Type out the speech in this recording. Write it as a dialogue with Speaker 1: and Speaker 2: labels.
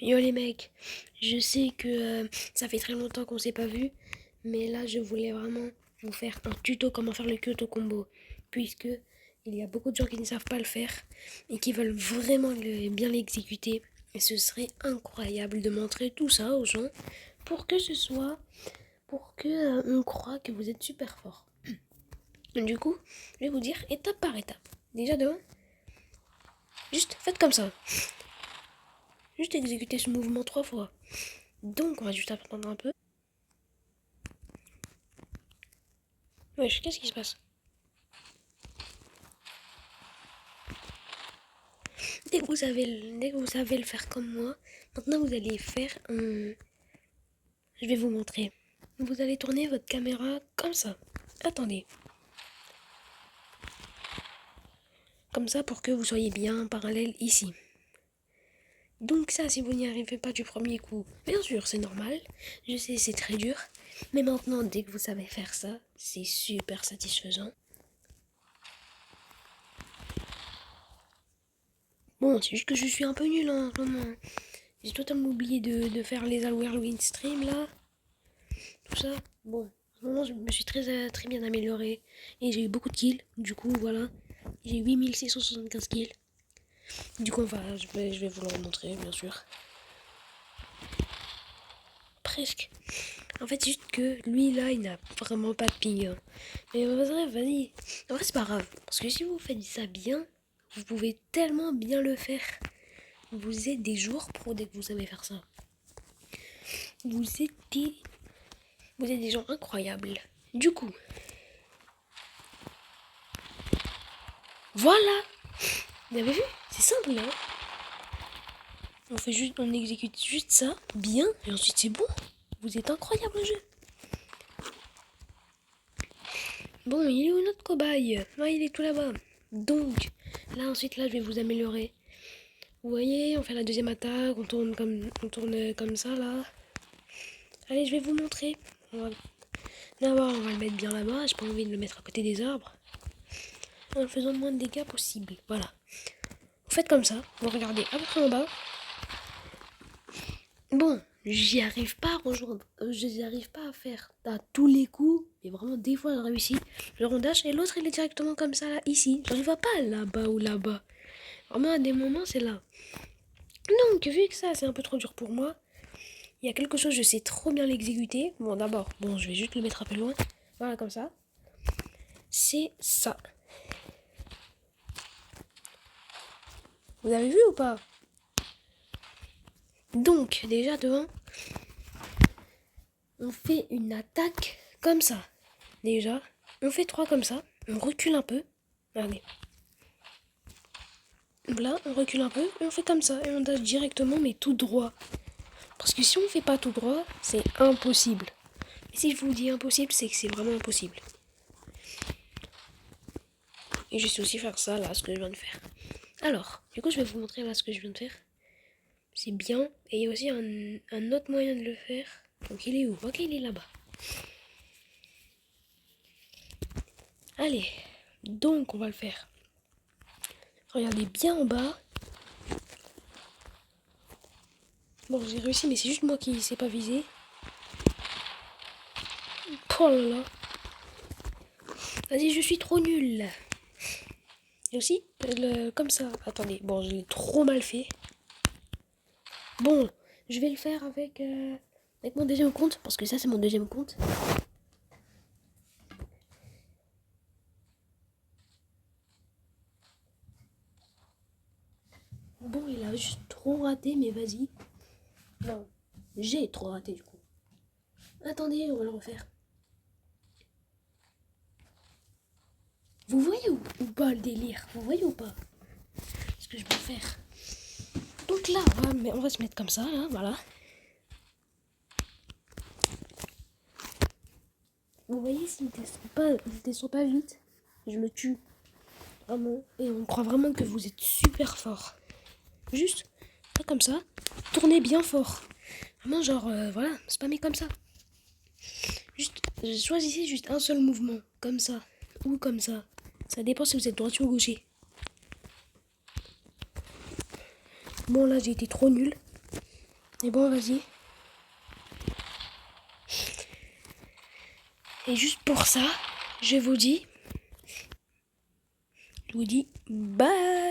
Speaker 1: Yo les mecs, je sais que ça fait très longtemps qu'on s'est pas vu, mais là je voulais vraiment vous faire un tuto comment faire le Kyoto Combo, puisque il y a beaucoup de gens qui ne savent pas le faire et qui veulent vraiment bien l'exécuter. Et ce serait incroyable de montrer tout ça aux gens pour que ce soit, pour que on croit que vous êtes super fort. Du coup, je vais vous dire étape par étape. Déjà de un, juste faites comme ça. Juste exécuter ce mouvement 3 fois. Donc on va juste attendre un peu. Wesh, qu'est-ce qui se passe? Dès que vous savez le faire comme moi, maintenant vous allez faire un... Je vais vous montrer. Vous allez tourner votre caméra comme ça. Attendez. Comme ça pour que vous soyez bien parallèle ici. Donc ça, si vous n'y arrivez pas du premier coup, bien sûr, c'est normal. Je sais, c'est très dur. Mais maintenant, dès que vous savez faire ça, c'est super satisfaisant. Bon, c'est juste que je suis un peu nul en ce moment. J'ai totalement oublié de faire les Alware Windstream là. Tout ça. Bon, en ce moment, je me suis très bien amélioré. Et j'ai eu beaucoup de kills. Du coup, voilà. J'ai 8675 kills. Du coup, enfin, je vais vous le remontrer, bien sûr. Presque. En fait, c'est juste que lui, là, il n'a vraiment pas de ping. Hein. Mais en vrai, vas-y. En vrai, c'est pas grave. Parce que si vous faites ça bien, vous pouvez tellement bien le faire. Vous êtes des joueurs pro dès que vous savez faire ça. Vous êtes des... Vous êtes des gens incroyables. Du coup, voilà. Vous avez vu? C'est simple, hein. On exécute juste ça, bien, et ensuite c'est bon. Vous êtes incroyable au jeu. Bon, il est où notre cobaye? Ah, il est tout là-bas. Donc, là ensuite, là, je vais vous améliorer. Vous voyez, on fait la deuxième attaque, on tourne comme ça, là. Allez, je vais vous montrer. D'abord, on va le mettre bien là-bas. J'ai pas envie de le mettre à côté des arbres. En faisant le moins de dégâts possible. Voilà. Vous faites comme ça. Vous regardez à peu près en bas. Bon, j'y arrive pas à rejoindre. J'y arrive pas à faire à tous les coups. Mais vraiment, des fois, je réussis. Je rondache et l'autre, il est directement comme ça, là, ici. J'arrive pas là-bas ou là-bas. Vraiment, à des moments, c'est là. Donc, vu que ça, c'est un peu trop dur pour moi, il y a quelque chose, je sais trop bien l'exécuter. Bon, d'abord, bon, je vais juste le mettre un peu loin. Voilà, comme ça. C'est ça. Vous avez vu ou pas? Donc, déjà, devant, on fait une attaque comme ça. Déjà, on fait 3 comme ça. On recule un peu. Regardez. Là, on recule un peu et on fait comme ça. Et on dash directement, mais tout droit. Parce que si on ne fait pas tout droit, c'est impossible. Et si je vous dis impossible, c'est que c'est vraiment impossible. Et je sais aussi faire ça, là, ce que je viens de faire. Alors, du coup, je vais vous montrer là ce que je viens de faire. C'est bien. Et il y a aussi un autre moyen de le faire. Donc, il est où? Ok, il est là-bas. Allez. Donc, on va le faire. Regardez bien en bas. Bon, j'ai réussi, mais c'est juste moi qui ne sais pas viser. Oh là là. Vas-y, je suis trop nul. Et aussi, comme ça. Attendez, bon, je l'ai trop mal fait. Bon, je vais le faire avec mon deuxième compte, parce que ça, c'est mon deuxième compte. Bon, il a juste trop raté, mais vas-y. Non, j'ai trop raté du coup. Attendez, on va le refaire. Vous voyez ou pas le délire? Vous voyez ou pas ce que je peux faire? Donc là, on va se mettre comme ça, là, voilà. Vous voyez, s'il ne descend pas vite, je le tue. Vraiment. Et on croit vraiment que vous êtes super fort. Juste, pas comme ça. Tournez bien fort. Vraiment, genre, voilà, spammez comme ça. Juste, choisissez juste un seul mouvement. Comme ça. Ou comme ça. Ça dépend si vous êtes droitier ou gaucher. Bon, là, j'ai été trop nul. Et bon, vas-y. Et juste pour ça, je vous dis bye.